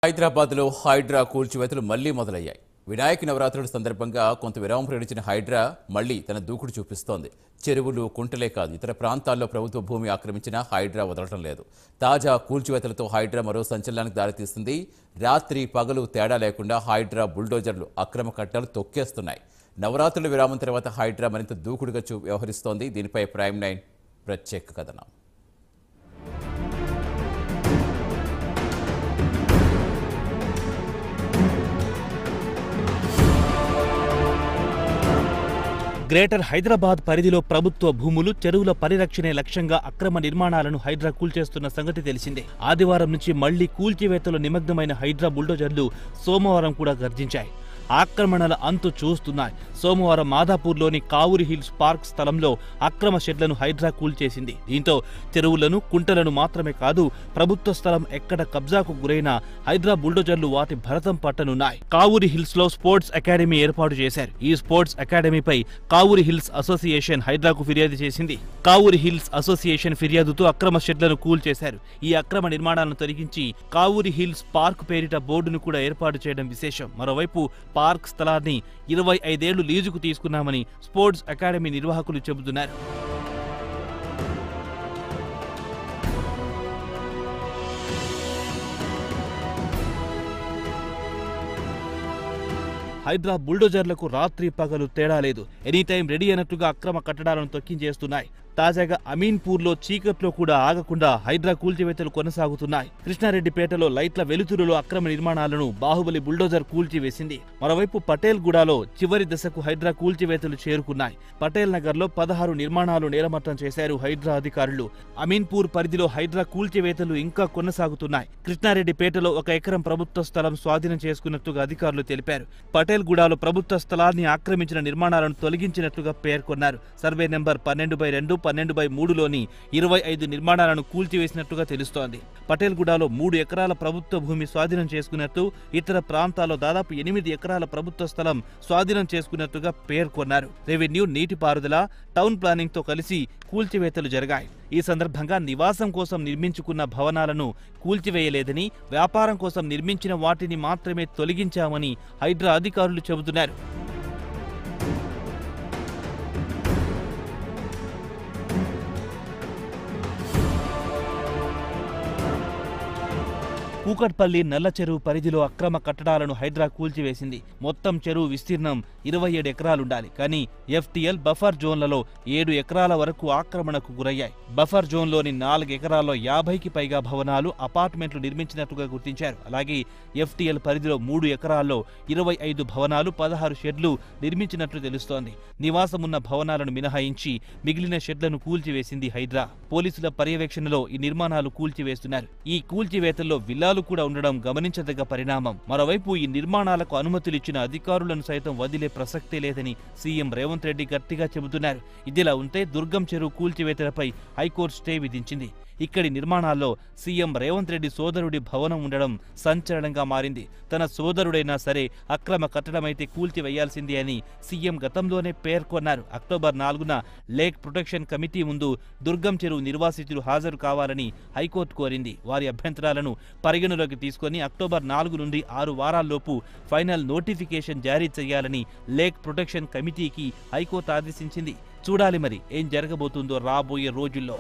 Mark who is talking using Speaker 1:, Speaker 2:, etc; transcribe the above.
Speaker 1: హైదరాబాద్లో హైడ్రా కూల్చివేతలు మళ్లీ మొదలయ్యాయి. వినాయక నవరాత్రుల సందర్భంగా కొంత విరామం ప్రకటించిన హైడ్రా మళ్లీ తన దూకుడు చూపిస్తోంది. చెరువులు, కుంటలే కాదు ఇతర ప్రాంతాల్లో ప్రభుత్వ భూమి ఆక్రమించిన హైడ్రా వదలటం లేదు. తాజా కూల్చివేతలతో హైడ్రా మరో సంచలనానికి దారితీస్తుంది. రాత్రి పగలు తేడా లేకుండా హైడ్రా బుల్డోజర్లు అక్రమ కట్టలు తొక్కేస్తున్నాయి. నవరాత్రుల విరామం తర్వాత హైడ్రా మరింత దూకుడుగా వ్యవహరిస్తోంది. దీనిపై ప్రైమ్ 9 ప్రత్యేక కథనం.
Speaker 2: గ్రేటర్ హైదరాబాద్ పరిధిలో ప్రభుత్వ భూములు, చెరువుల పరిరక్షణే లక్ష్యంగా అక్రమ నిర్మాణాలను హైడ్రా కూల్చేస్తున్న సంగతి తెలిసిందే. ఆదివారం నుంచి మళ్లీ కూల్చివేతలో నిమగ్నమైన హైడ్రా బుల్డోజర్లు సోమవారం కూడా గర్జించాయి. ఆక్రమణల అంతు చూస్తున్నాయి. సోమవారం మాదాపూర్లోని కావూరి హిల్స్ పార్క్ స్థలంలో అక్రమ షెడ్లను హైడ్రా కూల్చేసింది. దీంతో చెరువులను, కుంటలను మాత్రమే కాదు ప్రభుత్వ స్థలం ఎక్కడ కబ్జాకు గురైన హైడ్రా బుల్డోజర్లు వాటి భరతం పట్టనున్నాయి. కావూరి హిల్స్ లో స్పోర్ట్స్ అకాడమీ ఏర్పాటు చేశారు. ఈ స్పోర్ట్స్ అకాడమీపై కావూరి హిల్స్ అసోసియేషన్ హైడ్రాకు ఫిర్యాదు చేసింది. కావూరి హిల్స్ అసోసియేషన్ ఫిర్యాదుతో అక్రమ షెడ్లను కూల్చేశారు. ఈ అక్రమ నిర్మాణాలను తొలగించి కావూరి హిల్స్ పార్క్ పేరిట బోర్డును కూడా ఏర్పాటు చేయడం విశేషం. మరోవైపు పార్క్ స్థలాన్ని 25 ఏళ్లు లీజుకు తీసుకున్నామని స్పోర్ట్స్ అకాడమీ నిర్వాహకులు చెబుతున్నారు. హైడ్రా బుల్డోజర్లకు రాత్రి పగలు తేడా లేదు. ఎనీటైం రెడీ అయినట్టుగా అక్రమ కట్టడాలను తొక్కించేస్తున్నాయి. తాజాగా అమీన్పూర్లో చీకట్లో కూడా ఆగకుండా హైడ్రా కూల్చివేతలు కొనసాగుతున్నాయి. కృష్ణారెడ్డిపేటలో లైట్ల వెలుతురులో అక్రమ నిర్మాణాలను బాహుబలి బుల్డోజర్ కూల్చివేసింది. మరోవైపు పటేల్ గూడాలో చివరి దశకు హైడ్రా కూల్చివేతలు చేరుకున్నాయి. పటేల్ నగర్లో 16 నిర్మాణాలు నేలమట్టం చేశారు హైడ్రా అధికారులు. అమీన్పూర్ పరిధిలో హైడ్రా కూల్చివేతలు ఇంకా కొనసాగుతున్నాయి. కృష్ణారెడ్డిపేటలో 1 ఎకరం ప్రభుత్వ స్థలం స్వాధీనం చేసుకున్నట్టుగా అధికారులు తెలిపారు. పటేల్ గూడాలో ప్రభుత్వ స్థలాన్ని ఆక్రమించిన నిర్మాణాలను తొలగించినట్లుగా పేర్కొన్నారు. సర్వే నెంబర్ 12/2, 12/3లోని 25 నిర్మాణాలను కూల్చివేసినట్టుగా తెలుస్తోంది. పటేల్గూడలో 3 ఎకరాల ప్రభుత్వ భూమి స్వాధీనం చేసుకున్నట్టు, ఇతర ప్రాంతాల్లో దాదాపు 8 ఎకరాల ప్రభుత్వ స్థలం స్వాధీనం చేసుకున్నట్టుగా పేర్కొన్నారు. రెవెన్యూ, నీటిపారుదల, టౌన్ ప్లానింగ్ తో కలిసి కూల్చివేతలు జరిగాయి. ఈ సందర్భంగా నివాసం కోసం నిర్మించుకున్న భవనాలను కూల్చివేయలేదని, వ్యాపారం కోసం నిర్మించిన వాటిని మాత్రమే తొలగించామని హైడ్రా అధికారులు చెబుతున్నారు. కూకట్పల్లి నల్ల చెరువు పరిధిలో అక్రమ కట్టడాలను హైడ్రా కూల్చివేసింది. మొత్తం చెరువు విస్తీర్ణం 27 ఎకరాలుండాలి. కానీ FTL బఫర్ జోన్లలో 7 ఎకరాల వరకు ఆక్రమణకు గురయ్యాయి. బఫర్ జోన్లోని 4 ఎకరాల్లో 50కి పైగా భవనాలు, అపార్ట్మెంట్లు నిర్మించినట్టుగా గుర్తించారు. అలాగే FTL పరిధిలో 3 ఎకరాల్లో 25 భవనాలు, 16 షెడ్లు నిర్మించినట్లు తెలుస్తోంది. నివాసమున్న భవనాలను మినహాయించి మిగిలిన షెడ్లను కూల్చివేసింది హైడ్రా. పోలీసుల పర్యవేక్షణలో ఈ నిర్మాణాలు కూల్చివేస్తున్నారు. ఈ కూల్చివేతల్లో విల్లాలు కూడా ఉండడం గమనించదగ్గ పరిణామం. మరోవైపు ఈ నిర్మాణాలకు అనుమతులిచ్చిన అధికారులను సైతం వదిలే ప్రసక్తే లేదని సీఎం రేవంత్ రెడ్డి గట్టిగా చెబుతున్నారు. ఇదిలా ఉంటే దుర్గం చెరువు కూల్చివేతలపై హైకోర్టు స్టే విధించింది. ఇక్కడి నిర్మాణాల్లో సీఎం రేవంత్ రెడ్డి సోదరుడి భవనం ఉండడం సంచలనంగా మారింది. తన సోదరుడైనా సరే అక్రమ కట్టడమైతే కూల్చివేయాల్సిందే అని సీఎం గతంలోనే పేర్కొన్నారు. అక్టోబర్ 4న లేక్ ప్రొటెక్షన్ కమిటీ ముందు దుర్గం చెరువు నిర్వాసితులు హాజరు కావాలని హైకోర్టు కోరింది. వారి అభ్యంతరాలను పరిగణలోకి తీసుకుని అక్టోబర్ 4 నుండి 6 వారాల్లోపు ఫైనల్ నోటిఫికేషన్ జారీ చేయాలని లేక్ ప్రొటెక్షన్ కమిటీకి హైకోర్టు ఆదేశించింది. చూడాలి మరి ఏం జరగబోతుందో రాబోయే రోజుల్లో.